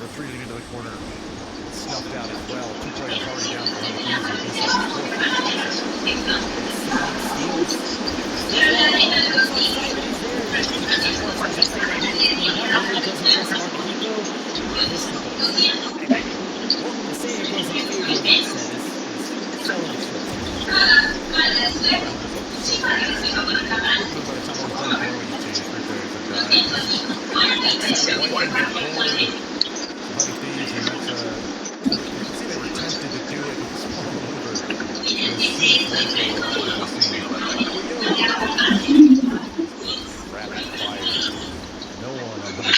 Retreating into the corner, snuffed out as well. Two players already down for 100 Thieves and B-side is forfeit for XSET.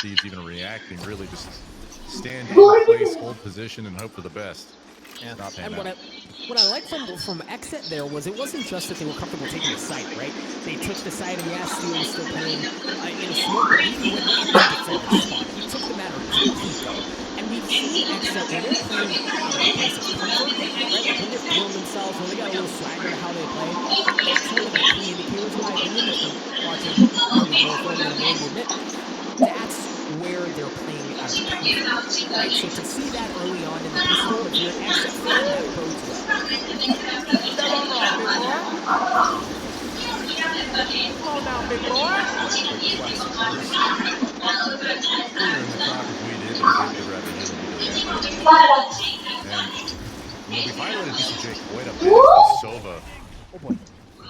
Thieves even reacting, really just stand in place, hold position, and hope for the best. Yeah. And what I like from XSET there was it wasn't just that they were comfortable taking the site, right? They took the site, and yes, Steel was still playing in a smoke, but even when he defended the spot, he took the matter to Pico. And we've seen XSET when they're playing out of a place of comfort, right? Like when they're feeling themselves, when they got a little swagger to how they play, that's one of the key indicators, in my opinion, from watching probably more film than I'm willing to admit. That's where they're playing out of comfort, right? So to see that early on in the pistol, if you're an XSET fan, that bodes well. Come on now, big boy. We violated BCJ quite a bit with Sova. Oh boy.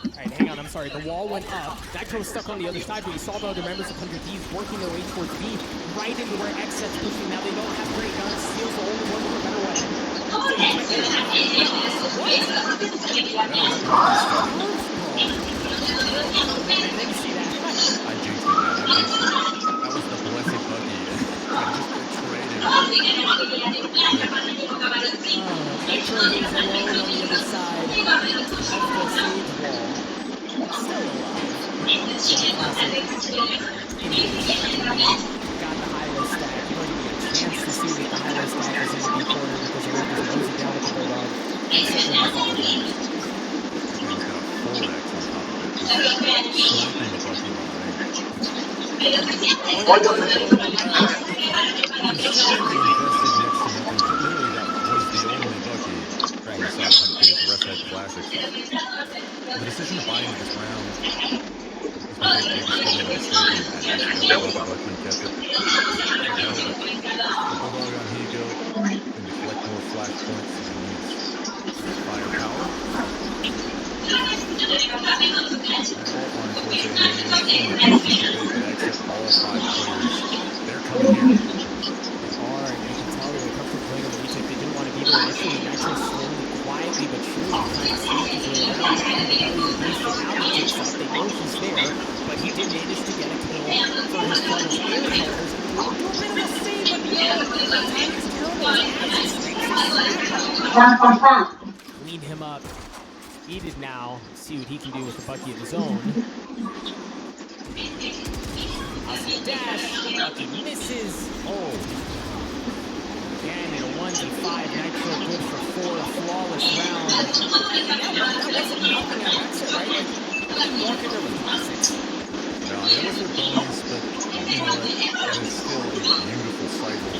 Alright, hang on, I'm sorry. The wall went up. Nitro was stuck on the other side, but we saw the other members of 100 Thieves working their way towards B, right into where XSET's pushing. Now they don't have great guns. Steel's the only one with a better weapon. Let me see that. I jinxed it, man. That was the blessed buggy. I just betrayed him. Nitro is alone on the other side of the stage wall. Still alive. Got the high-low stack. You don't even get a chance to see that the high-low stack is in the B corner because they're just nosing down with the Bulldog. He's got a 4x on top of it. Just slapping the buggy on the ring. The decision to buy into this round is because maybe still made a mistake and actually the Buckman kept it. The Bulldog on Higo can deflect more flash points as he needs firepower. All 5 players, they're coming here. They are, and you can tell they were comfortable playing on the retake. They didn't want to be there initially. Nitro slowly, quietly, but surely trying to sneak his way around. Now he takes up. They know he's there, but he did manage to get a kill for his brothers and colors. A little bit of a save, but no, the time is terrible. Clean him up. Heated now. See what he can do with the Bucky of his own. Awesome dash. Bucky misses. Oh. Again, in a 1v5, Nitro good for 4, a flawless round. That wasn't nothing at XSET, right? Like, walk in there with classics. No, it was a bonus, but you know what? That is still a beautiful cycle.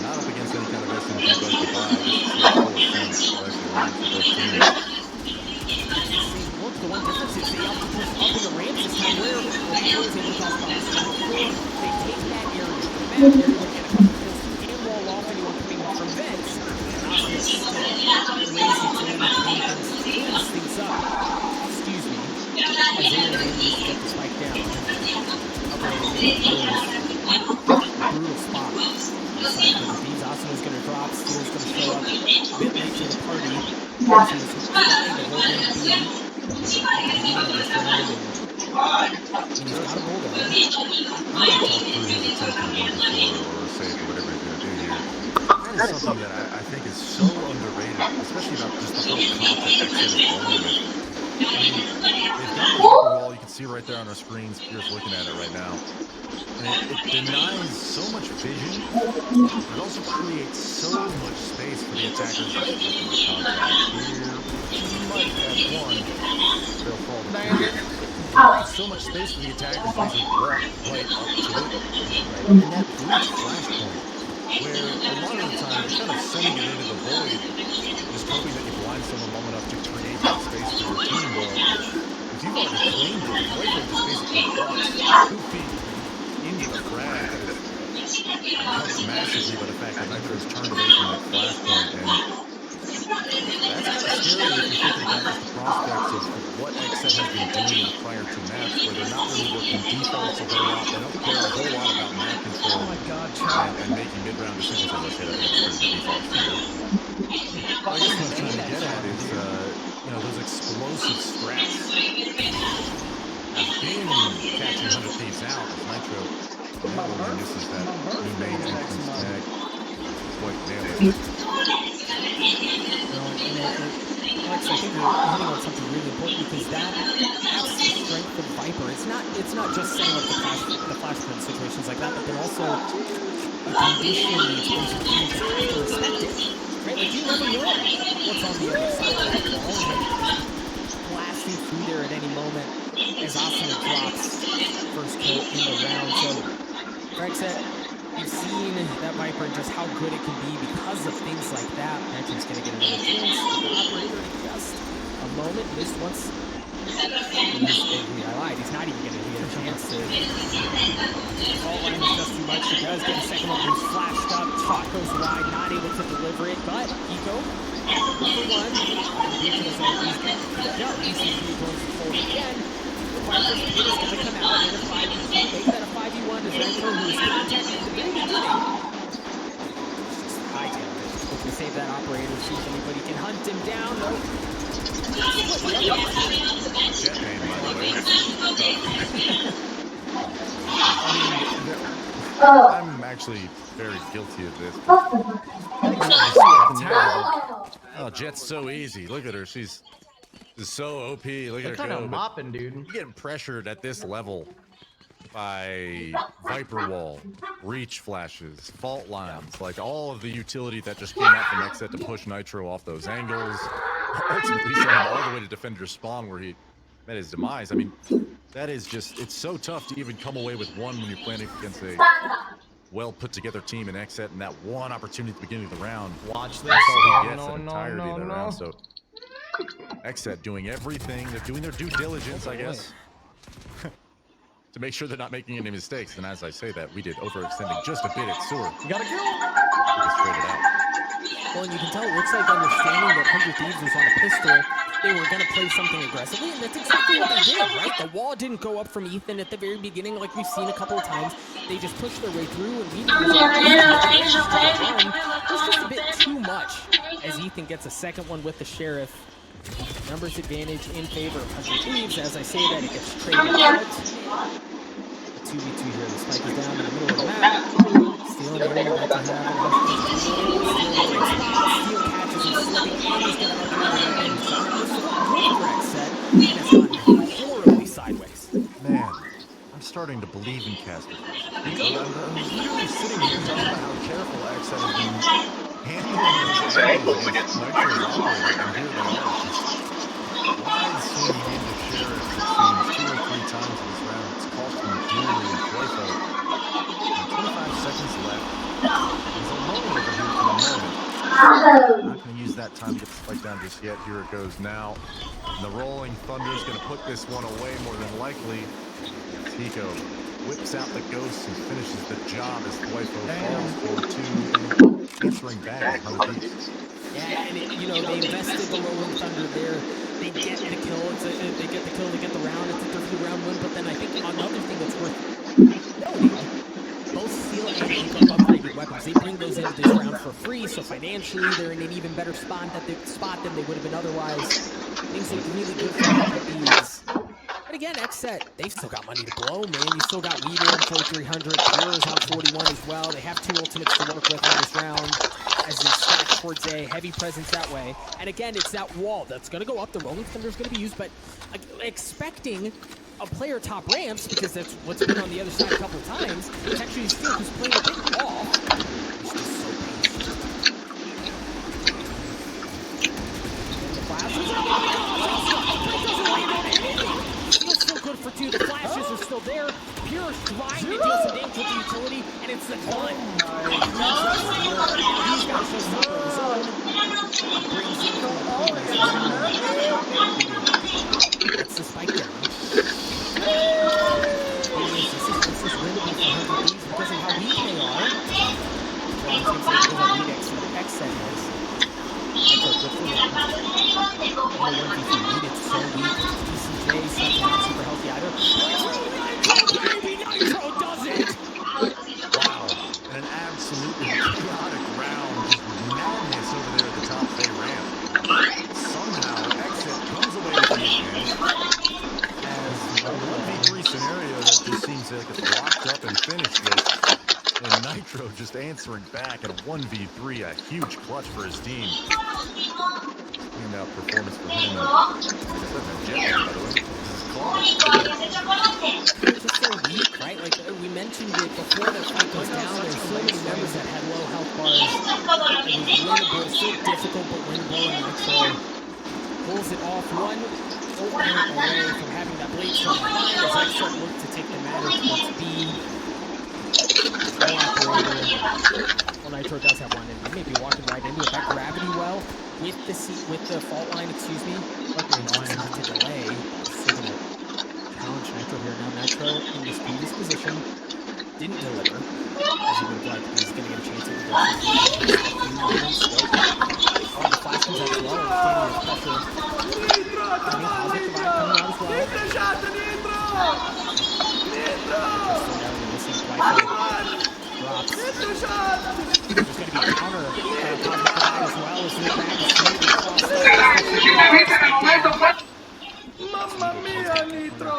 Not up against any kind of SMG but the buy. This is the full sense of actually running for both teams. Look, the one difference is they have to push up in the ramps this time where the players in the top box. They take that area. The map area would get a couple kills. You can't wall off anyone coming up from vents. Obviously, still lazy to clean things up. Excuse me. Isaiah managed to get the spike down. Brutal spot. the side. Because these Asuna's going to drop, Steel's going to show up a bit late to the party. She was trying to hold in the B at the beginning of this round, and he's got a bulldog. I'm going to talk through his attempt to the 1v4 or save or whatever he's going to do here. That is something that I think is so underrated, especially about just the whole comp that XSET is rolling with. I mean, they've got the Viper wall. You can see right there on our screens. Pierce looking at it right now. And it denies so much vision, but it also creates so much space for the attackers. Contact here. Might have one. They'll fall to two. It creates so much space for the attackers to walk right up to it. And that breach flashpoint, where a lot of the time you're kind of sending it into the void, just hoping that you blind someone long enough to create that space for your team. Well, if you've already claimed it, the Viper just basically walks 2 feet into the frag that is helped massively by the fact that Nitro's turned away from that flashpoint, and that's kind of scary if you're thinking about just the prospects of what XSET has been doing in prior to maps, where they're not really working defaults a whole lot. They don't care a whole lot about map control and making mid-round decisions. As I said, I think it's pretty defaults too. I guess what I'm trying to get at is, those explosive strats. Being catching 100 Thieves out as Nitro narrowly misses that new main entrance tag. Quite nailed it. Alex, I think you're hitting on something really important, because that's the strength of Viper. It's not just setting up the flashpoint situations like that, but then also the condition the explosive teams have to respect it. Right? Like, you never know what's on the other side of that wall. Blasting through there at any moment as Asuna drops first kill in the round. So, for XSET, you've seen that Viper and just how good it can be because of things like that. Patrick's going to get another chance. The operator in just a moment. Missed once. I lied. He's not even going to get a chance to. All line is just too much. He does get a second one. He's flashed up. Shot goes wide. Not able to deliver it. But Eco, number one. ECP going forward again. Viper's speed is going to come out in a 5v2. Make that a 5v1 as Renko, who is contacted at the very beginning. Just high damage. Looking to save that operator. See if anybody can hunt him down. Nope. Jet main, by the way. I'm actually very guilty of this. Oh, Jet's so easy. Look at her. She's so OP. Look at her go. Mopping, dude. You're getting pressured at this level by Viper Wall, Reach Flashes, Fault Lines, like all of the utility that just came out from XSET to push Nitro off those angles. Ultimately sent him all the way to defend your spawn where he met his demise. I mean, that is just, it's so tough to even come away with one when you're playing against a well put together team in XSET, and that one opportunity at the beginning of the round. Watch this. That's all he gets the entirety of the round. So XSET doing everything, they're doing their due diligence, I guess, to make sure they're not making any mistakes. And as I say that, we did overextending just a bit at Sewer. You got a kill. Just straight it out. Well, and you can tell it looks like understanding that 100 Thieves was on a pistol, they were going to play something aggressively, and that's exactly what they did, right? The wall didn't go up from Ethan at the very beginning like we've seen a couple of times. They just pushed their way through, and Ethan was just a bit too much as Ethan gets a second one with the Sheriff. Numbers advantage in favor of 100 Thieves. As I say that, it gets traded out. 2v2 here. The spike is down in the middle of the map. Stealing the ring, about to have it. Steal catches and slipping, and he's going to open up the end. This is a good correct set, and it's gone horribly sideways. Man, I'm starting to believe in casters. I'm literally sitting here talking about how careful XSET has been handling those angles against Nitro's operator, and here they are. Wide swinging into Sheriff, it seems 2 or 3 times in this round. It's cost him dearly in Playfo. 25 seconds left. There's a lull over here for the moment. I'm not going to use that time to get the spike down just yet. Here it goes now. And the Rolling Thunder is going to put this one away more than likely. Tico whips out the ghost and finishes the job as Playfo falls for 2, answering back at 100 Thieves. Yeah, and they invested the Rolling Thunder there. They get the kill. They get the kill. They get the round. It's a 30-round win. But then I think another thing that's worth noting, both Seal and Tico upgraded weapons. They bring those into this round for free, so financially they're in an even better spot than they would have been otherwise. Things look really good for 100 Thieves. But again, XSET, they've still got money to blow, man. You still got Weeder on 4,300, Pure's on 41 as well. They have 2 ultimates to work with on this round as they stack towards A. Heavy presence that way. And again, it's that wall that's going to go up. The Rolling Thunder's going to be used, but expecting a player top ramps, because that's what's been on the other side a couple of times. It's actually Steel who's playing a bit off. It's just so patient. And the flashes are going to go. Doesn't land on anything. Steel's still good for 2. The flashes are still there. Pure trying to deal some damage with the utility, and it's the gun. He's got to show some of his own. Brings in the that's the spike down. This is winnable for 100 Thieves because of how weak they are. So I was going to say because of how weak XSET is. That's a good for them. And the 1v3 lead, it's so weak. BCJ, Sun's not super healthy either. Nitro, baby! Nitro does it! Wow. And an absolutely chaotic round. Just madness over there at the top of the ramp. Somehow, XSET comes away with the advantage. A 1v3 scenario that just seems like it's locked up and finished with. And Nitro just answering back at a 1v3, a huge clutch for his team. And performance for him. It's just so weak, right? Like we mentioned it before the fight goes down. There's so many members that had low health bars. It was winnable, so difficult, but winnable. And Nitro pulls it off one opener away from having that blade shot behind as XSET look to take the matter towards B. No operator. Well, Nitro does have one, and he may be walking right into it. That gravity well with the fault line, excuse me. Okay, it's not to delay. Still gonna challenge Nitro here. Now Nitro in this previous position didn't deliver as he would have liked. He's gonna get a chance at the oh, the flash comes out as well. Pressure. There's going to be a counter as well as the Mamma mia, Nitro!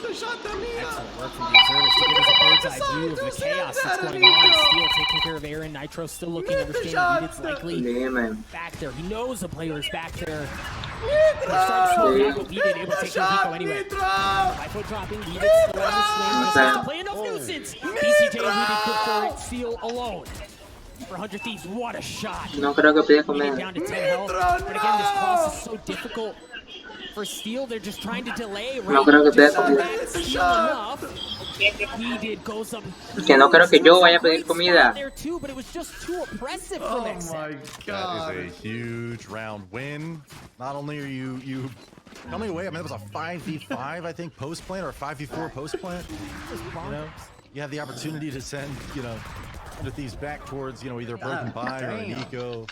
Excellent work from the observers to give us a bird's eye view of the chaos that's going on. Steel taking care of Aaron. Nitro still looking, understanding it's likely back there. He knows the player is back there. And he's trying to smoke out, but Weeded able to take no Vico anyway. 5-foot dropping, Weeded still on the swing. Just has to play enough nuisance. BCJ and Weeded good for it. Steel alone. For 100 Thieves, what a shot. No creo que pida Weeded comer. down to 10 health. But again, this cross is so difficult. For Steel, they're just trying to delay, right? No creo que pida Just comida. back Steel enough. Weeded goes up. Que no creo que yo vaya a pedir comida. There too, but it was just too oppressive from Oh my god. That is a huge round win. Not only are you coming away, I mean, it was a 5v5, I think, post plant or a 5v4 post plant. You know, you have the opportunity to send, one of these back towards, either a broken buy or an eco.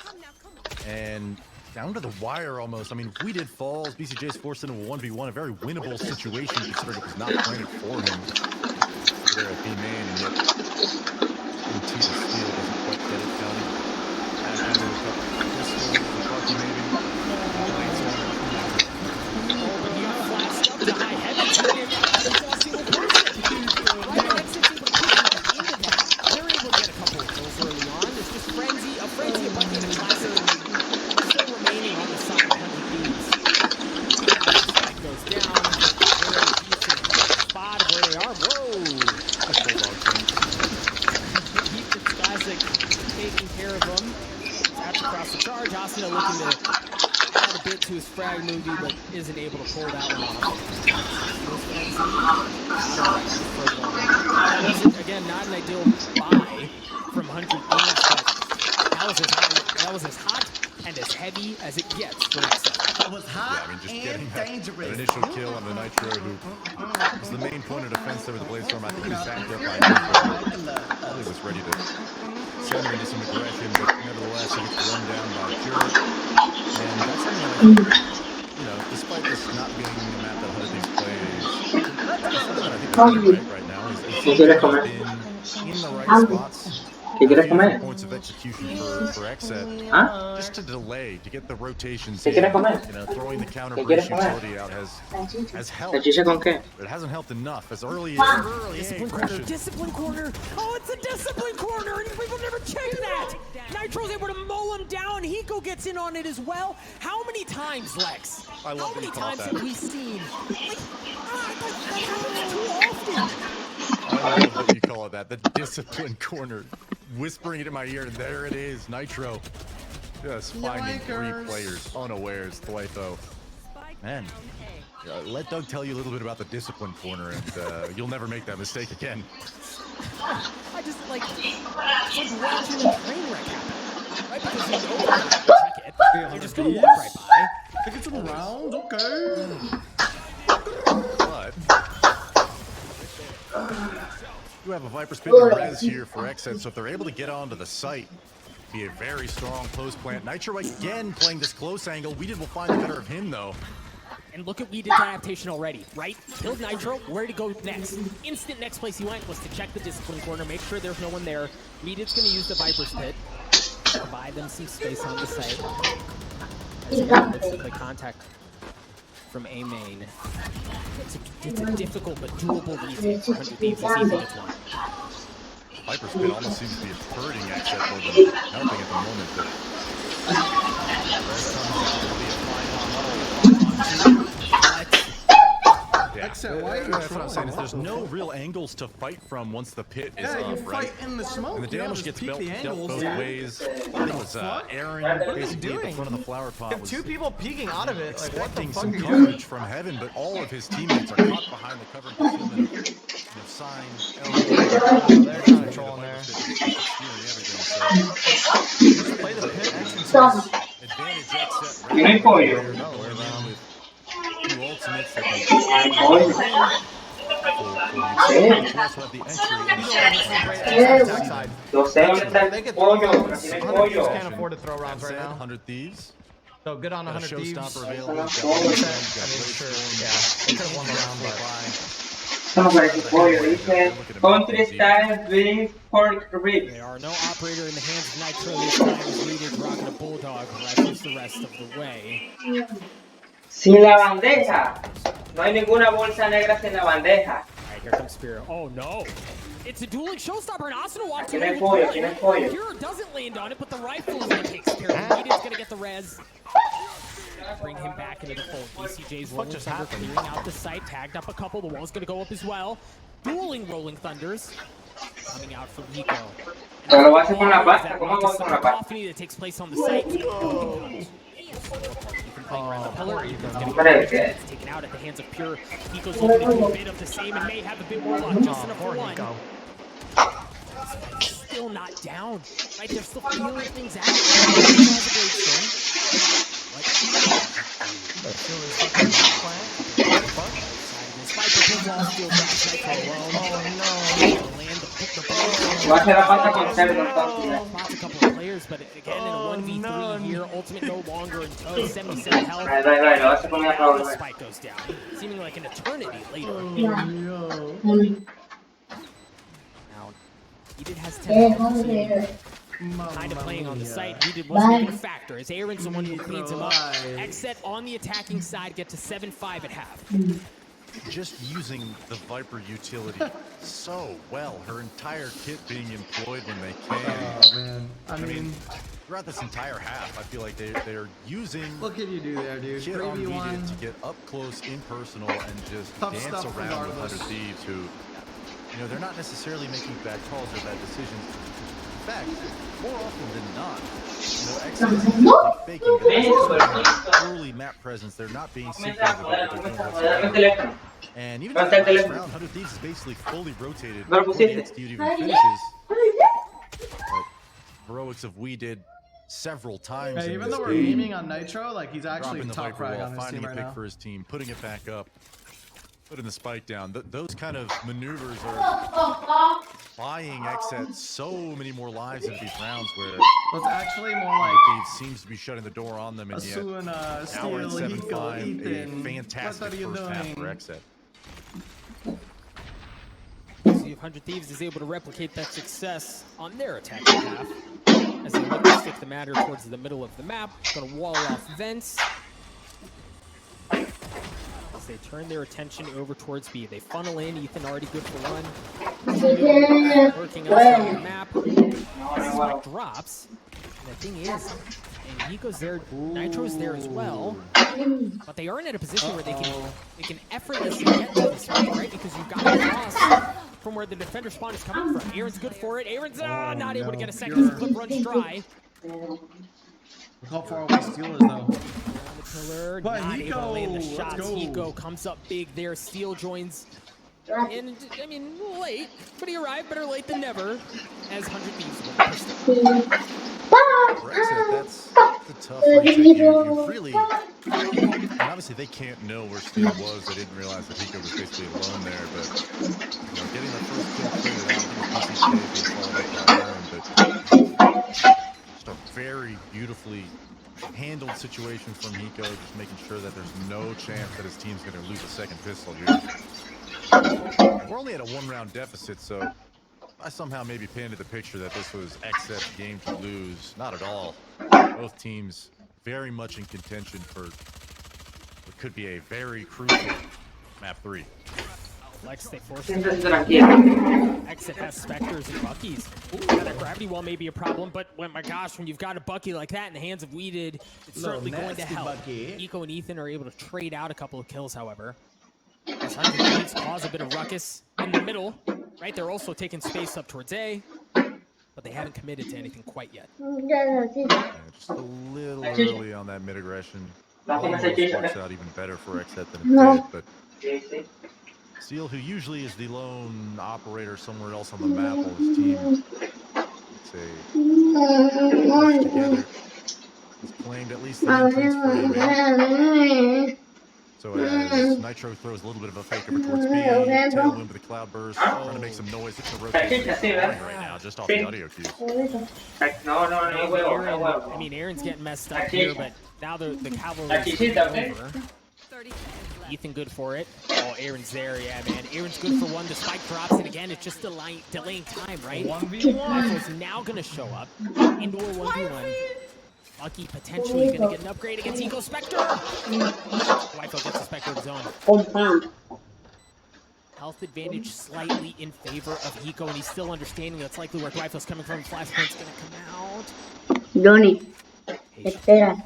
And down to the wire almost. I mean, if we did falls, BCJ's forced into a 1v1, a very winnable situation considering it was not planted for him. There at B main, and yet MT the steal doesn't quite get it done. As under a couple of pistols, the Bucky maybe. He flashed up to high heavens. They're able to get a couple of kills early on. It's just a frenzy of Bucky and a classic. Still remaining on the side of 100 Thieves. That goes down. They're in a spot of where they are. Whoa! Ethan's classic taking care of them. Taps across the charge. Asuna looking to add a bit to his frag movie, but isn't able to pull that one off. Again, not an ideal buy from 100 Thieves, but that was as hot and as heavy as it gets for XSET. It was hot just and getting dangerous. an initial kill on the Nitro, who was the main point of defense over the Bladestorm. I think he was backed up by Nitro. Probably was ready to send him into some aggression, but nevertheless, he gets run down by Pure. And that's something that I think, despite this not being the map that 100 Thieves plays, that's something that I think is really right now. Is ¿Qué quieres comer? in the right spots ¿Qué quieres few different comer? points of execution for XSET. ¿Ah? Just to delay, to get the rotations ¿Qué in. quieres comer? You know, throwing the counter ¿Qué breach quieres comer? utility out has helped. ¿Salchicha con qué? But it hasn't helped enough. As early Discipline corner, discipline corner. Oh, it's a discipline corner, and people never check that. Nitro's able to mow him down. Hiko gets in on it as well. How many times, Lex? I love How that you many caught times that. have we seen? Like, that happens too often. I love that you call it that. The discipline corner. Whispering it in my ear, and there it is. Nitro just finding three players unawares. Thwaipo. Man, let Doug tell you a little bit about the discipline corner, and you'll never make that mistake again. I just like, it's like watching a train wreck happen. Right? Because you know they're not gonna check it. They're just gonna walk right by. Taking some rounds, okay. But you have a Viper spinning res here for XSET, so if they're able to get onto the site, be a very strong close plant. Nitro again playing this close angle. Weeded will find the better of him though. And look at Weeded's adaptation already, right? Killed Nitro, where to go next? Instant next place he went was to check the discipline corner, make sure there's no one there. Weeded's gonna use the Viper's Pit, provide them some space on the site. As he looks to play contact from A main. It's a difficult but doable lead for 100 Thieves this evening. It's one. Viper's Pit almost seems to be hurting XSET more than helping at the moment, but Rez comes out, will be a 5-on-1. Yeah, XSET, why are you that's what I'm saying. Is trolling? there's no real angles to fight from once the pit is Yeah, you up, right? fight in the smoke. And the you don't damage just gets peek the dealt angles. both ways. I think it was Aaron basically at the front of the flower pot was Two people peeking out of it. Like, what the expecting fuck some are you coverage from heaven, but all of his teammates are caught behind the cover and concealment of sign. doing? They're trying to troll in there. Just play the pit entrances. Advantage XSET. ¿Y no hay pollo? With two ultimates that ¿Hay can pollo? you also have the entry. Backside. Yo sé dónde está They el could pollo, throw pero rounds. aquí no hay 100 Thieves pollo. can't afford to throw rounds right Said, now. 100 Thieves. So good on Got a 100 Thieves. showstopper available. No, Got no, Blaze no. Storm, got I mean, Blaze sure, Storm. yeah. They could have won the round, but No, pero aquí pollo, dice country style beef pork ribs. There are no operator in the hands of Nitro this time as Weeded rocking a bulldog rushes the rest of the way. Sin la bandeja. No hay ninguna bolsa negra sin la bandeja. Alright, here comes Spear. Oh no! It's a dueling showstopper and Asuna walks Aquí no away hay with pollo, the aquí no hay point. pollo. Pure doesn't land on it, but the rifle is gonna take care of it. Weeded's gonna get the res. Bring him back into the fold. ECJ's Rolling just Thunder happened? clearing out the site, tagged up a couple. The wall's gonna go up as well. Dueling Rolling Thunders coming out from Hiko. Pero lo voy a hacer con la That pasta. ¿Cómo voy con la pasta? cacophony that takes place on the site. Hombre, ¿qué? It's taken out at the hands of Pure. Hiko's looking to do a bit of the same and may have a bit more luck. Just enough for one. Still not down. Right, they're still feeling things out. Voy a hacer la pasta con cerdo entonces. Spots a couple of players, but again in a 1v3 here, Ultimate no longer in tow, 77 health. Dale, lo voy a hacer con una The Raúl. spike goes down, seeming like an eternity later. Now, Edith has 10 health, kind of playing on the site. Edith wasn't even a factor, as Aaron's the one who cleans him up. XSET on the attacking side get to 7-5 at half. Just using the Viper utility so well. Her entire kit being employed when they can. Oh man, I mean, Throughout this entire half, I feel like they're using look at you do there, dude. kit on 3v1. Weeded to get up close, impersonal, and just Tough dance stuff around with regardless. 100 Thieves who, you know, they're not necessarily making bad calls or bad decisions. In fact, more often than not, you know, XSET is usually faking their early map presence. They're not being secretive about what they're doing whatsoever. And even in the last round, 100 Thieves is basically fully rotated before the execute even finishes. But heroics of We did several times Hey, in even this though we're game, aiming on Nitro, like he's actually dropping the top Viper frag wall, on his finding team a right pick now. for his team, putting it back up, putting the spike down. Those kind of maneuvers are buying XSET so many more lives into these rounds where So it's actually more like Thieves seems to be shutting the door on them, and yet Asuna, now we're at Steel, 7-5, Hiko, a Ethan. fantastic What are you first half for doing? XSET. See if 100 Thieves is able to replicate that success on their attacking half. As they look to stick the matter towards the middle of the map, gonna wall off vents. As they turn their attention over towards B. They funnel in, Ethan already good for one. Working elsewhere on the map. Spike drops. And the thing is, and Hiko's there, Nitro's there as well. But they aren't in a position where they can effortlessly get to this spike, right? Because you've got to cross from where the defender spawn is coming from. Aaron's good for it. Aaron's not able to get a second. The clip runs dry. Look how far away Steel is though. The pillar, But not Hiko, able to land the let's shots. go. Hiko comes up big there. Steel joins. And, I mean, late, but he arrived better late than never. As 100 Thieves win the pistol. For XSET, that's a tough retake. You really, and obviously they can't know where Steel was. They didn't realize that Hiko was basically alone there. But getting the first kill cleared out, I think PCK being followed up by Aaron, but just a very beautifully handled situation from Hiko, just making sure that there's no chance that his team's going to lose a second pistol here. We're only at a 1-round deficit, so I somehow maybe painted the picture that this was XSET's game to lose. Not at all. Both teams very much in contention for what could be a very crucial map 3. Lex, they force Siempre it. es tranquilo. Exit has Spectres and Buckies. Yeah, that gravity wall may be a problem, but when, my gosh, when you've got a Bucky like that in the hands of Weeded, it's certainly going to nasty help. Bucky. Eco and Ethan are able to trade out a couple of kills, however. As 100 Thieves cause a bit of ruckus in the middle, right? They're also taking space up towards A, but they haven't committed to anything quite yet. Yeah, just a little early on that mid-aggression. Almost works out even better for XSET than it did, but Steel, who usually is the lone operator somewhere else on the map while his team, let's say, together, has claimed at least the entrance for A. So as Nitro throws a little bit of a fake over towards B, tailwind with a cloudburst, trying to make some noise. It's a rotation right now, just off the audio cues. No, huevo, Aaron, huevo. I mean, Aaron's getting messed up here, but now the cavalry's taking over. Ethan good for it. Oh, Aaron's there, yeah, man. Aaron's good for one. The spike drops, and again, it's just delaying time, right? 1v1. Rifle's now gonna show up. Indoor 1v1. Bucky potentially gonna get an upgrade against Eco Spectre. Wifo gets a Spectre of his own. Health advantage slightly in favor of Hiko, and he's still understanding that's likely where Rifle's coming from. Flashpoint's gonna come out. Johnny, espera.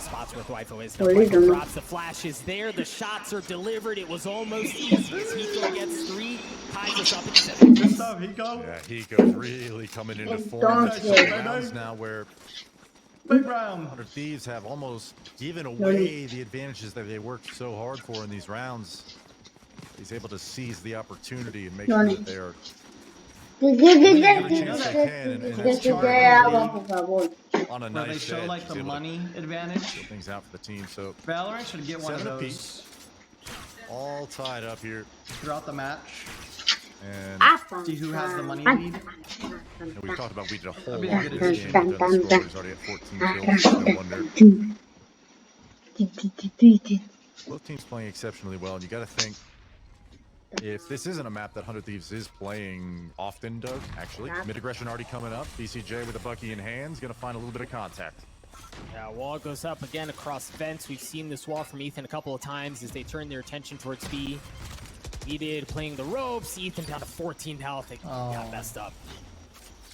Spots where Wifo is. Wifo drops, the flash is there, the shots are delivered. It was almost easy as Hiko gets 3, ties us up at 7. Good stuff, Hiko. Yeah, Hiko's really coming into form. There's some rounds now where Big round. 100 Thieves have almost given away the advantages that they worked so hard for in these rounds. He's able to seize the opportunity and make sure that they are winning every chance they can, and that's on a Where nice they show edge. like He's the able to money advantage. get things out for the team. So Valorant should get one of 7 those apiece, all tied up here, throughout the match. and See who has the money lead. we talked about we did a whole That'd be a lot good of this addition. game. We've done the score. He's already at 14 kills. No wonder. Both teams playing exceptionally well, and you got to think, if this isn't a map that 100 Thieves is playing often, Doug, actually, mid-aggression already coming up. BCJ with a Bucky in hands, going to find a little bit of contact. Yeah, wall goes up again across vents. We've seen this wall from Ethan a couple of times as they turn their attention towards B. Needed playing the ropes. Ethan down to 14 health. They got messed up.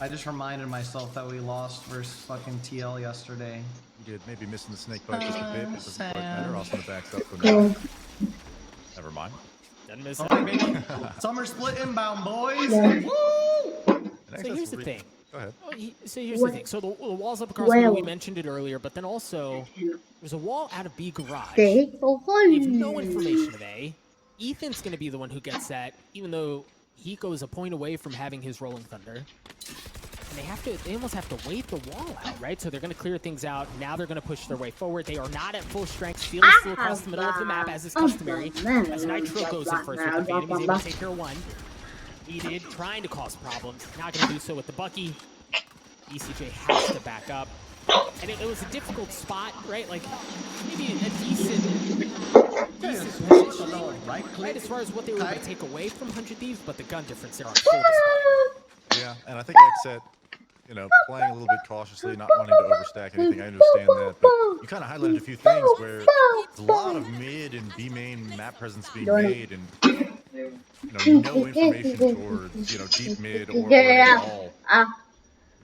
I just reminded myself that we lost versus fucking TL yesterday. You did, maybe missing the snake bite just a bit. It doesn't quite matter. Austin backs up for now. Never mind. Doesn't miss Okay, it. baby. Summer split inbound, boys. And So here's the thing. Go ahead. So here's the thing. So the wall's up across B. We mentioned it earlier, but then also there's a wall out of B garage. We have no information of A. Ethan's going to be the one who gets that, even though Hiko is a point away from having his Rolling Thunder. And they almost have to wait the wall out, right? So they're going to clear things out. Now they're going to push their way forward. They are not at full strength. Steel is still across the middle of the map, as is customary. As Nitro goes in first with the Phantom, he's able to take care of one. Needed, trying to cause problems. Not going to do so with the Bucky. ECJ has to back up. And it was a difficult spot, right? Like, maybe a decent positioning, right, as far as what they were able to take away from 100 Thieves, but the gun difference there on full display. Yeah, and I think XSET, you know, playing a little bit cautiously, not wanting to overstack anything. I understand that, but you kind of highlighted a few things where there's a lot of mid and B main map presence being made, and you know, no information towards deep mid or at all.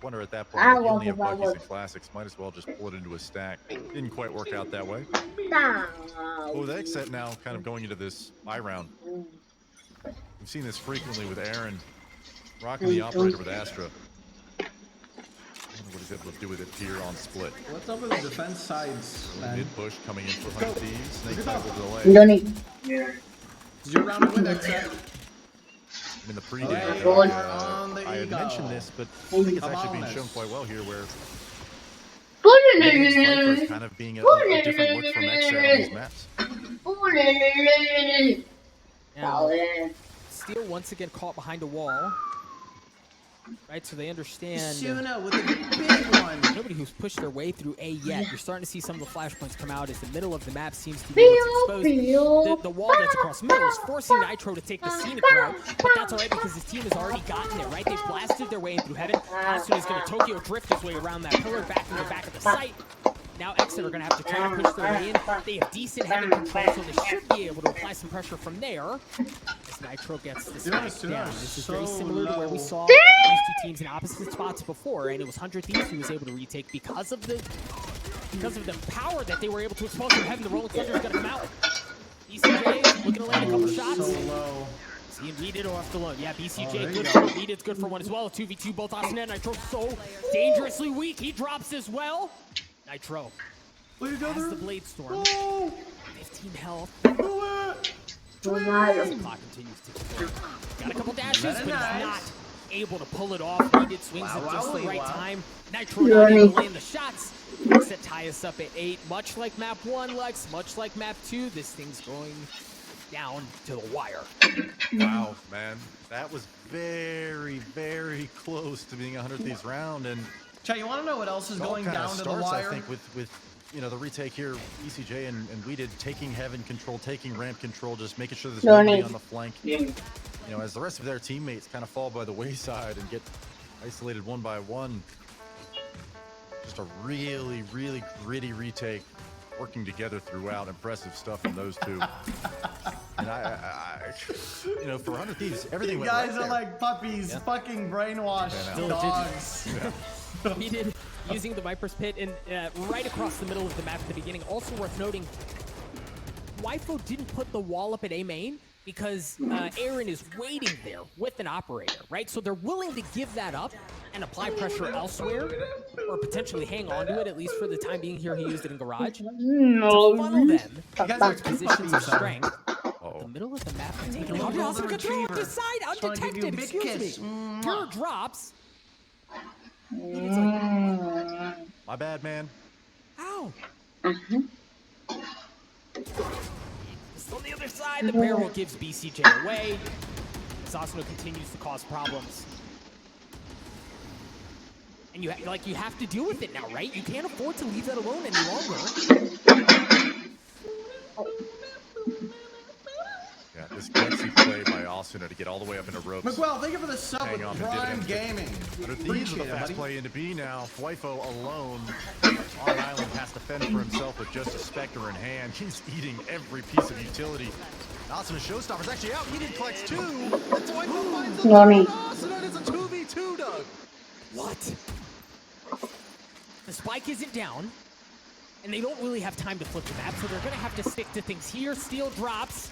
Wonder at that point, like, you only have Bucky's and Classics, might as well just pull it into a stack. Didn't quite work out that way. But with XSET now kind of going into this buy round, we've seen this frequently with Aaron rocking the operator with Astra. I wonder what he's able to do with it here on split. What's up with the defense sides, man? Mid push coming in for 100 Thieves. Snake side will delay. Don't need. Did you round win XSET? In the pre-game, I had mentioned this, but I think it's actually being shown quite well here, where Sniper's kind of being a different look from XSET on these maps. Now, Steel once again caught behind a wall. Right, so they understand. Suna with a big one. Nobody who's pushed their way through A yet. You're starting to see some of the flashpoints come out as the middle of the map seems to be what's exposed. The wall that's across the middle is forcing Nitro to take the scenic route, but that's alright because his team has already gotten there, right? They've blasted their way in through heaven. Asuna is going to Tokyo drift his way around that pillar back into the back of the site. Now XSET are going to have to try to push their way in. They have decent heaven control, so they should be able to apply some pressure from there. As Nitro gets the spike down. This is very similar to where we saw these two teams in opposite spots before, and it was 100 Thieves who was able to retake because of the power that they were able to expose from heaven. The Rolling Thunder is going to come out. BCJ looking to land a couple shots. So low. Seeing Weeded off the low. Yeah, BCJ good for Weeded's good for one as well. 2v2 both Asuna and Nitro so dangerously weak. He drops as well. Nitro has the Blade Storm. 15 health. The clock continues to tick. Got a couple dashes, but he's not able to pull it off. Weeded swings at just the right time. Nitro not able to land the shots. XSET tie us up at 8. Much like map 1, Lex, much like map 2, this thing's going down to the wire. Wow, man. That was very, very close to being a 100 Thieves round, and Chat, you want to know what else is going down to the wire? I think with the retake here, ECJ and we did taking heaven control, taking ramp control, just making sure there's nobody on the flank. As the rest of their teammates kind of fall by the wayside and get isolated one by one. Just a really, really gritty retake, working together throughout. Impressive stuff from those two. And for 100 Thieves, everything went right there. You guys are like puppies, fucking brainwashed dogs. We did using the Viper's Pit and right across the middle of the map at the beginning. Also worth noting, Waifu didn't put the wall up at A main because Aaron is waiting there with an operator, right? So they're willing to give that up and apply pressure elsewhere, or potentially hang on to it, at least for the time being. Here he used it in garage. To funnel them towards positions of strength. The middle of the map is taken. Also good throw up the side, undetected, excuse me. Pure drops. My bad, man. Ow. Just on the other side, the barrel gives BCJ away. Sasuno continues to cause problems. And you have to deal with it now, right? You can't afford to leave that alone any longer. Yeah, this gutsy play by Asuna to get all the way up into ropes. Miguel, thank you for the sub with Prime Gaming. These are the fast play into B now. Fuifo alone on island has to fend for himself with just a Spectre in hand. He's eating every piece of utility. Asuna Showstopper's actually out. He did collects 2. And Fuifo finds Asuna. It's a 2v2, Doug. What? The spike isn't down, and they don't really have time to flip the map, so they're going to have to stick to things here. Steel drops.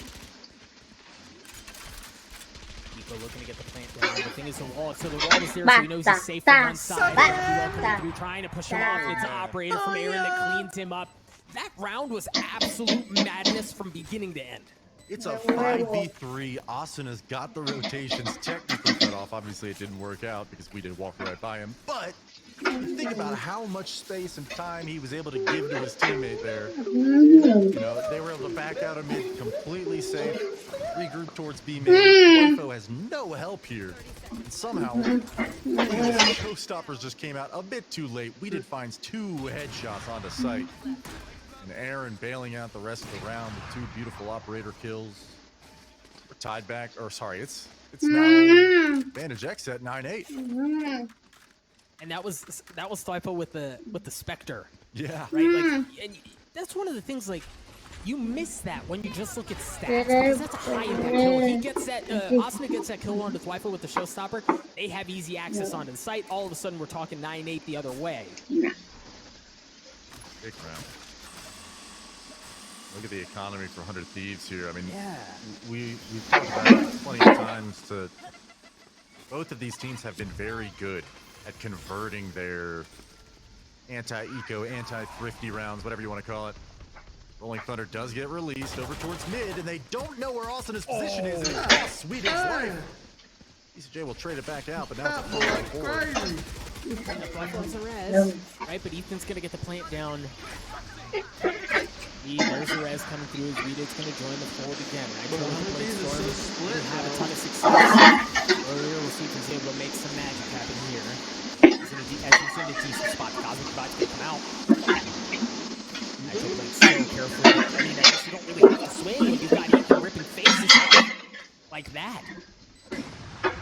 Looking to get the plant down. The thing is, the wall is there, so he knows he's safe from one side. Through trying to push him off. It's an operator from Aaron that cleans him up. That round was absolute madness from beginning to end. It's a 5v3. Asuna's got the rotations technically cut off. Obviously, it didn't work out because we did walk right by him. But you think about how much space and time he was able to give to his teammate there. You know, they were able to back out of mid completely safe, regroup towards B mid. Wifo has no help here. And somehow, the showstoppers just came out a bit too late. We did find 2 headshots onto site. And Aaron bailing out the rest of the round with 2 beautiful operator kills. We're tied back, or sorry, it's now advantage XSET 9-8. And that was Stifle with the Spectre. Yeah. Right? Like, and that's one of the things, like, you miss that when you just look at stats, because that's a high impact kill. He gets that, Asuna gets that kill on the Twyfo with the showstopper. They have easy access onto the site. All of a sudden, we're talking 9-8 the other way. Big round. Look at the economy for 100 Thieves here. I mean, we've talked about it plenty of times. Both of these teams have been very good at converting their anti-eco, anti-thrifty rounds, whatever you want to call it. Rolling Thunder does get released over towards mid, and they don't know where Asuna's position is. And it costs Sweet's life. ECJ will trade it back out, but now it's a full line forward. There's a res, right? But Ethan's going to get the plant down. There's the res coming through. Vita's going to join the forward again. Right? Didn't have a ton of success earlier. We'll see if he's able to make some magic happen here. He's in a decent spot. Cosmic Divide's going to come out. Actually playing so carefully. I mean, I guess you don't really have to swing when you've got Ethan ripping faces off like that.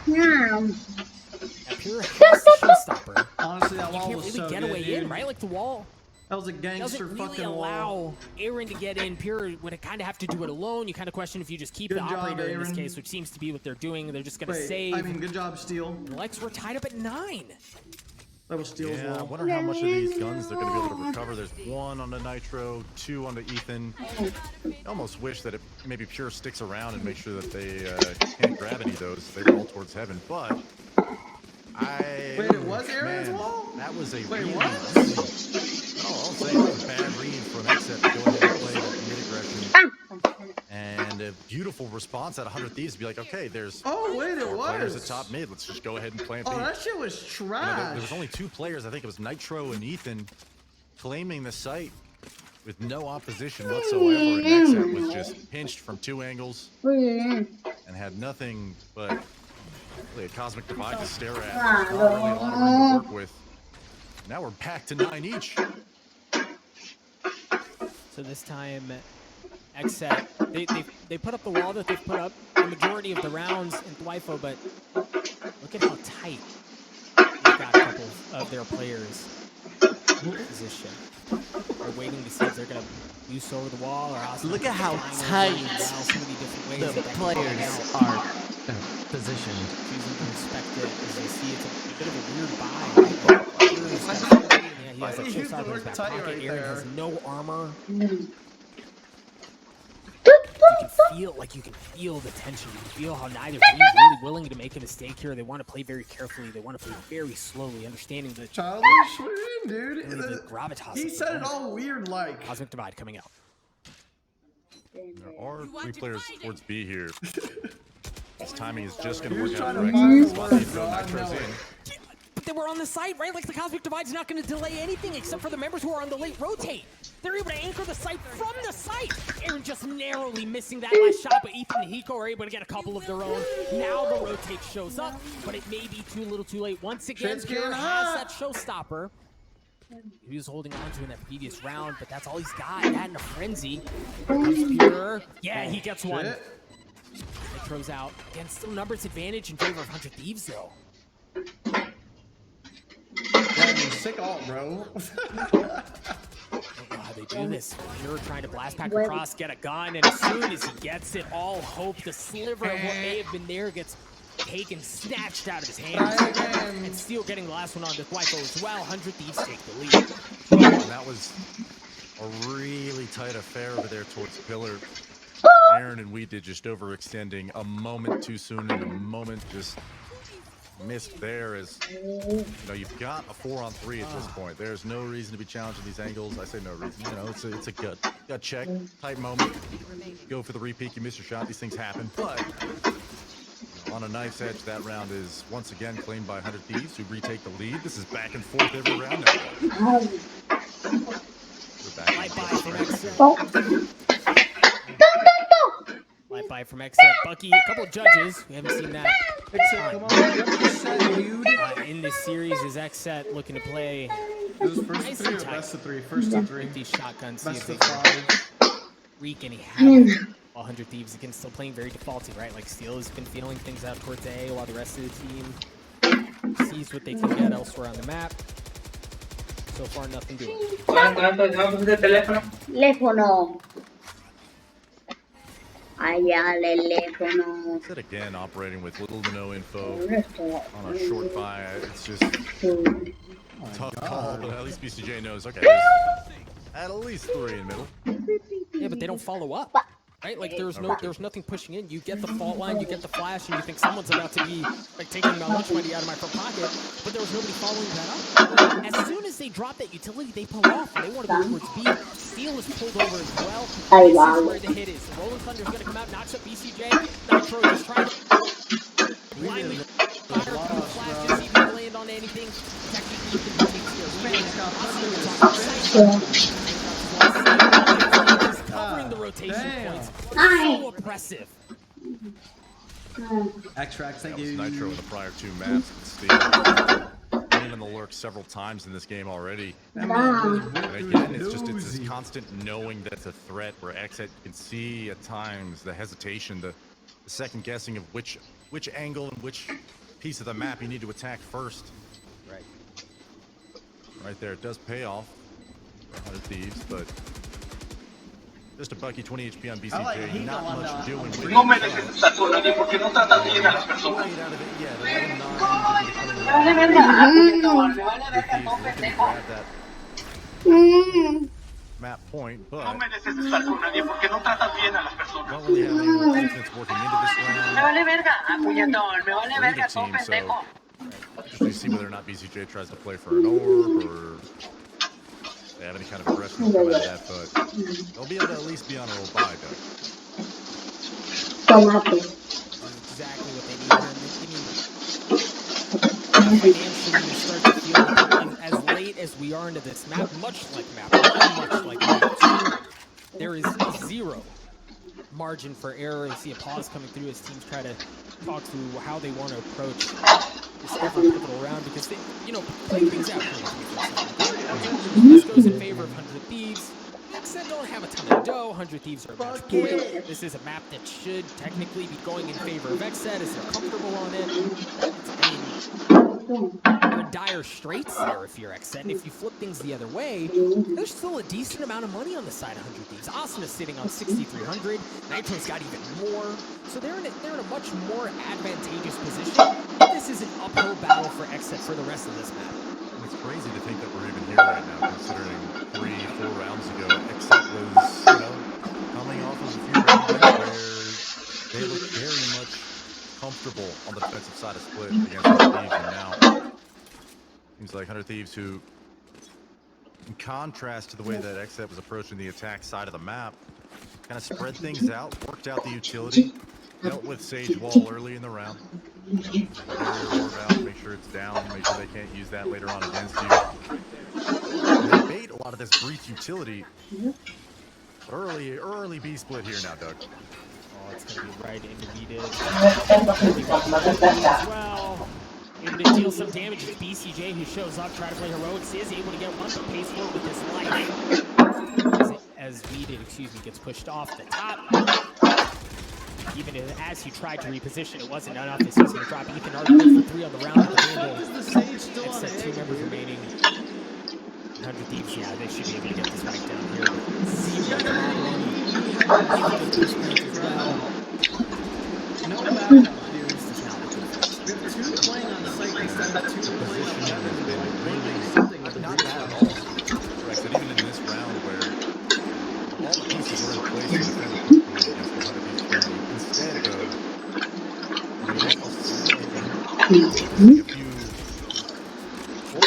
Now, Pure has the showstopper. Honestly, that You wall can't was really so get good, away dude. in, right? Like the wall That was a gangster doesn't really fucking allow wall. Aaron to get in. Pure would kind of have to do it alone. You kind of question if you just keep Good the job, operator in this Aaron. case, which seems to be what they're doing. They're just going to Wait, save. I mean, good job, Steel. Lex, we're tied up at 9. That was Steel's Yeah, I wall. wonder how much of these guns they're going to be able to recover. There's 1 on the Nitro, 2 on the Ethan. I almost wish that it maybe Pure sticks around and make sure that they can't grab any of those. They roll towards heaven, but Wait, it was Aaron's man, wall? that was a Wait, really, what? I'll say it was a bad read from XSET to go ahead and play that mid-aggression. And a beautiful response at 100 Thieves to be like, okay, there's Oh, wait, it 4 players at was. top mid. Let's just go ahead and plant B. Oh, that shit was You know, trash. there was only 2 players. I think it was Nitro and Ethan claiming the site with no opposition whatsoever. And XSET was just pinched from 2 angles and had nothing but really a cosmic divide to stare at. Not really a lot of room to work with. Now we're back to 9 each. So this time, XSET, they put up the wall that they've put up the majority of the rounds in Twyfo, but look at how tight they've got a couple of their players in position. They're waiting to see if they're going to use over the wall or else. Look at how tight the players are positioned. Choosing to respect it as they see it's a bit of a weird buy. Yeah, he has a chip stop in his back pocket. Aaron has no armor. You can feel the tension. You can feel how neither team is really willing to make a mistake here. They want to play very carefully. They want to play very slowly, understanding the Childish, what do you mean, dude? the gravitas. He of the said it moment. all weird like. Cosmic Divide coming out. There are 3 players towards B here. This timing is just going to You're work out trying for to XSET. find Spot the they word, throw bro. I Nitros know in. it. But they were on the site, right? Like the Cosmic Divide's not going to delay anything except for the members who are on the late rotate. They're able to anchor the site from the site. Aaron just narrowly missing that last shot, but Ethan and Hiko are able to get a couple of their own. Now the rotate shows up, but it may be too little too late. Once again, Pure has that showstopper. He was holding on to in that previous round, but that's all he's got. That and a frenzy. Here comes Pure. Yeah, he gets one. Shit. It throws out. Again, still numbers advantage in favor of 100 Thieves, though. Yeah, you sick alt, bro. I don't know how they do this. Pure trying to blast pack across, get a gun, and as soon as he gets it, all hope, the sliver of what may have been there gets taken, snatched out of his hands. And Steel getting the last one on the Twyfo as well. 100 Thieves take the lead. And that was a really tight affair over there towards Pillar. Aaron and we did just overextending a moment too soon and a moment just missed there is, you know, you've got a 4-on-3 at this point. There's no reason to be challenging these angles. I say no reason. You know, it's a gut check type moment. Go for the repeat. You miss your shot. These things happen. But on a knife's edge, that round is once again claimed by 100 Thieves, who retake the lead. This is back and forth every round now. Light buy from XSET. Light buy from XSET. Bucky, a couple of judges. We haven't seen that in this series. Is XSET looking to play Those first nice three and or tight best of three? First of three. with these shotguns? See if Best they of can five. wreak any havoc. 100 Thieves again, still playing very defaulty, right? Like Steel has been feeling things out towards A, while the rest of the team sees what they can get elsewhere on the map. So far, nothing doing. Teléfono. Allá, teléfono. XSET again operating with little to no info on a short buy. It's just tough call, but at least BCJ knows, okay, there's at least 3 in the middle. Yeah, but they don't follow up, right? Like there's nothing pushing in. You get the fault line, you get the flash, and you think someone's about to be like taking my lunch money out of my front pocket, but there was nobody following that up. As soon as they drop that utility, they pull off and they want to go towards B. Steel is pulled over as well. This is where the hit is. Rolling Thunder's gonna come out, knocks up BCJ. Nitro is trying to blindly fire through the flash to see if he can land on anything. Technically, you can covering the rotation points. So oppressive. X-Rax, thank That was you. Nitro in the prior 2 maps. Steel been in the lurk several times in this game already. And again, it's this constant knowing that's a threat where XSET can see at times the hesitation, the second guessing of which angle and which piece of the map you need to attack first. Right there, it does pay off for 100 Thieves, but just a Bucky 20 HP on BCJ, not much doing with it. No me dejes estar con nadie porque no tratas bien a las personas. Right out of it, yeah, the 11-9 Vale verga, puñetón, me vale verga, todo pendejo. map point, but No me dejes estar con nadie porque no tratas bien a las personas. don't really have any ultimates working into this round. Me vale verga, puñetón, me vale verga, todo Team, so pendejo. just to see whether or not BCJ tries to play for an orb or they have any kind of aggression come out of that, but they'll be able to at least be on a little bye, Doug. Tomate. Exactly what they need. Financially, you start to feel as late as we are into this map, much like map 1, much like map 2, there is zero margin for error. You see a pause coming through as teams try to talk through how they want to approach this ever pivotal round because they, play things out. This goes in favor of 100 Thieves. XSET don't have a ton of dough. 100 Thieves are a match point. This is a map that should technically be going in favor of XSET as they're comfortable on it. You're in dire straits there if you're XSET. And if you flip things the other way, there's still a decent amount of money on the side of 100 Thieves. Austin is sitting on 6,300. Nitro's got even more. So they're in a much more advantageous position. This is an uphill battle for XSET for the rest of this map. It's crazy to think that we're even here right now, considering 3-4 rounds ago, XSET was, coming off of a few rounds where they looked very much comfortable on the defensive side of split against 100 Thieves, and now seems like 100 Thieves, who, in contrast to the way that XSET was approaching the attack side of the map, kind of spread things out, worked out the utility, dealt with Sage Wall early in the round. Make sure it's down, make sure they can't use that later on against you. And they bait a lot of this brief utility. Early B split here now, Doug. Oh, it's going to be right into B as well. Able to deal some damage. It's BCJ who shows up, try to play heroics. Is able to get one, but pays for it with his life. As Weeded, gets pushed off the top. Even as he tried to reposition, it wasn't enough. As he's going to drop Ethan already good for 3 on the round with the Vandal. XSET 2 members remaining. 100 Thieves, yeah, they should be able to get this fight down here. Zero No backup here. We have 2 playing on the site instead of 2 playing on the other. Something with the Not bad at all. Correct, but even in this round where all the pieces were in place to defend the against the 100 Thieves, instead of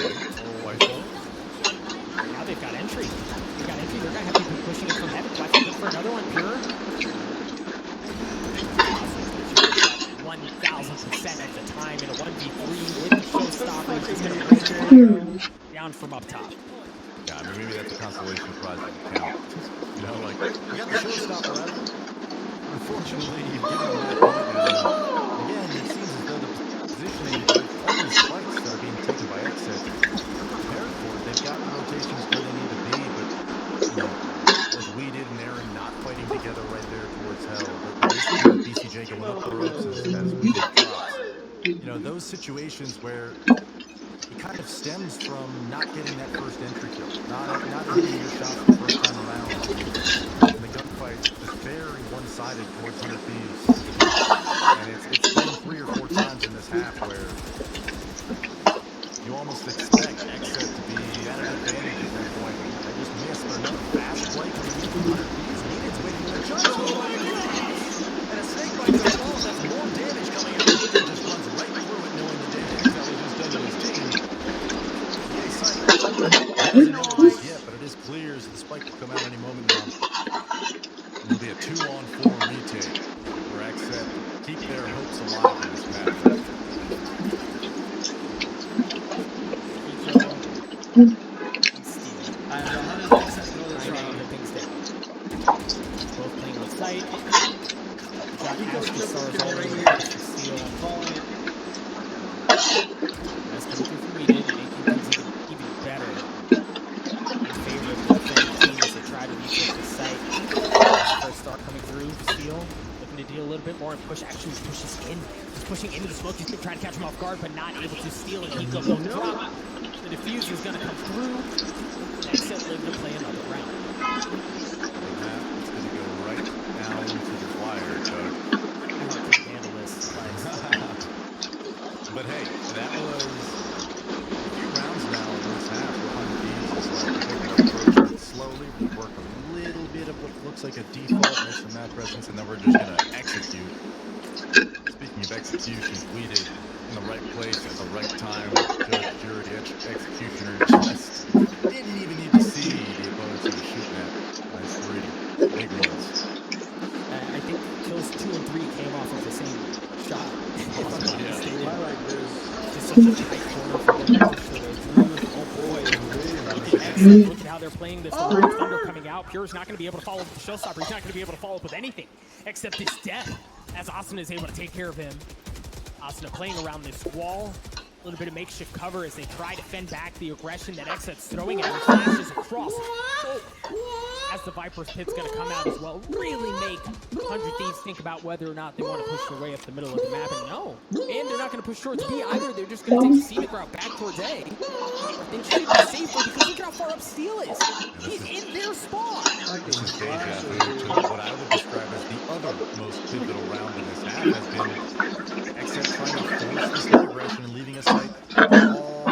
Oh, I thought. Now they've got entry. They've got entry. They're going to have to be pushing it from heaven. Watch it for another one. Pure. 1,000% at the time in a 1v3 with the showstopper. He's going to break down from up top. Yeah, I mean, maybe that's a consolation prize that can count. You know, like, we got the showstopper out of it. Unfortunately, you're getting on that point, and again, it seems as though the positioning, all these spikes that are being taken by XSET, prepared for it. They've got the rotations where they need to be, but, you know, with Weeded and Aaron not fighting together right there towards Hell, the issue with BCJ going up the ropes as Weeded drops. You know, those situations where it kind of stems from not getting that first entry kill, not hitting your shots the first time around. And the gunfight is very one-sided towards 100 Thieves. And it's been 3 or 4 times in this half where you almost expect XSET to be at an advantage at that point. They just missed, but another fast play coming in from 100 Thieves. Needed's waiting in the jump. And a snake bite goes off. That's more damage coming out. Needed just runs right through it, knowing the damage that was just done to his team. Hasn't ended just yet, but it is clear as the spike will come out any moment now. It'll be a 2-on-4 retake where XSET keep their hopes alive in this match. Both playing with sight. Got Astro Stars all over the steal. That's coming through from Weeded, making things even better in favor of the defending team as they try to retake the site. First start coming through, steal, looking to deal a little bit more and push. Actually, pushes in. He's pushing into the smoke. He's trying to catch him off guard, but not able to steal, and Hiko won't drop. The diffuser is going to come through. XSET live to play another round. It's going to go right down to the wire, Doug. Can't handle this. But hey, that was a few rounds now in this half where 100 Thieves is like, they're going to approach it slowly. We work a little bit of what looks like a default mix of map presence, and then we're just going to execute. Speaking of executions, we did in the right place at the right time. Judge, jury, executioner just didn't even need to see the opponents he was shooting at. Nice 3 big ones. I think kills 2 and 3 came off of the same shot. I like this. Just such a tight corner for them to push their way through. Oh boy. Look at how they're playing this. The Lord Thunder coming out. Pure's not going to be able to follow up with the showstopper. He's not going to be able to follow up with anything except his death as Asuna is able to take care of him. Asuna playing around this wall. A little bit of makeshift cover as they try to fend back the aggression that XSET's throwing at him. Flashes across. Oh. As the Viper's Pit's going to come out as well. Really make 100 Thieves think about whether or not they want to push their way up the middle of the map. And no. And they're not going to push towards B either. They're just going to take the scenic route back towards A. They should be safer because look at how far up Steel is. He's in their spawn. This is deja vu to what I would describe as the other most pivotal round in this half has been XSET trying to force this aggression and leaving a site all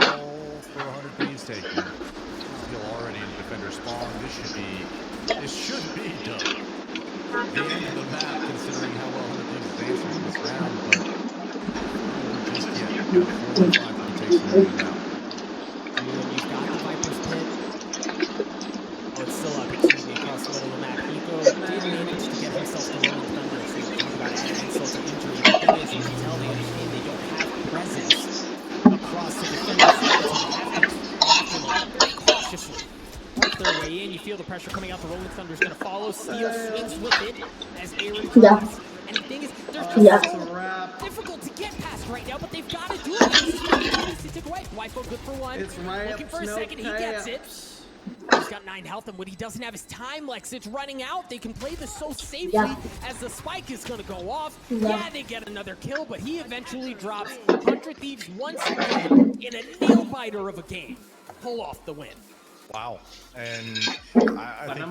for 100 Thieves taking. Still already in the defender spawn. This should be done. The end of the map, considering how well 100 Thieves is answering this round, but just yet, we've got 4 or 5 rotations moving now. You've got the Viper's Pit. Oh, it's still up, excuse me, across the middle of the map. Hiko did manage to get himself to Rolling Thunder, so you talk about adding insult to injury. The thing is, you can tell they understand they don't have presence across the defender's side, so they have to very cautiously work their way in. You feel the pressure coming out. The Rolling Thunder is going to follow. Steel swings with it as Aaron drops. And the thing is, they're just so difficult to get past right now, but they've got to do it. This is what he needs to take away. Wifo good for 1. It's right. Looking for a second. He gets it. He's got 9 health, and when he doesn't have his time, Lex, it's running out. They can play this so safely as the spike is going to go off. Yeah, they get another kill, but he eventually drops 100 Thieves once again in a nail-biter of a game. Pull off the win. Wow. And I think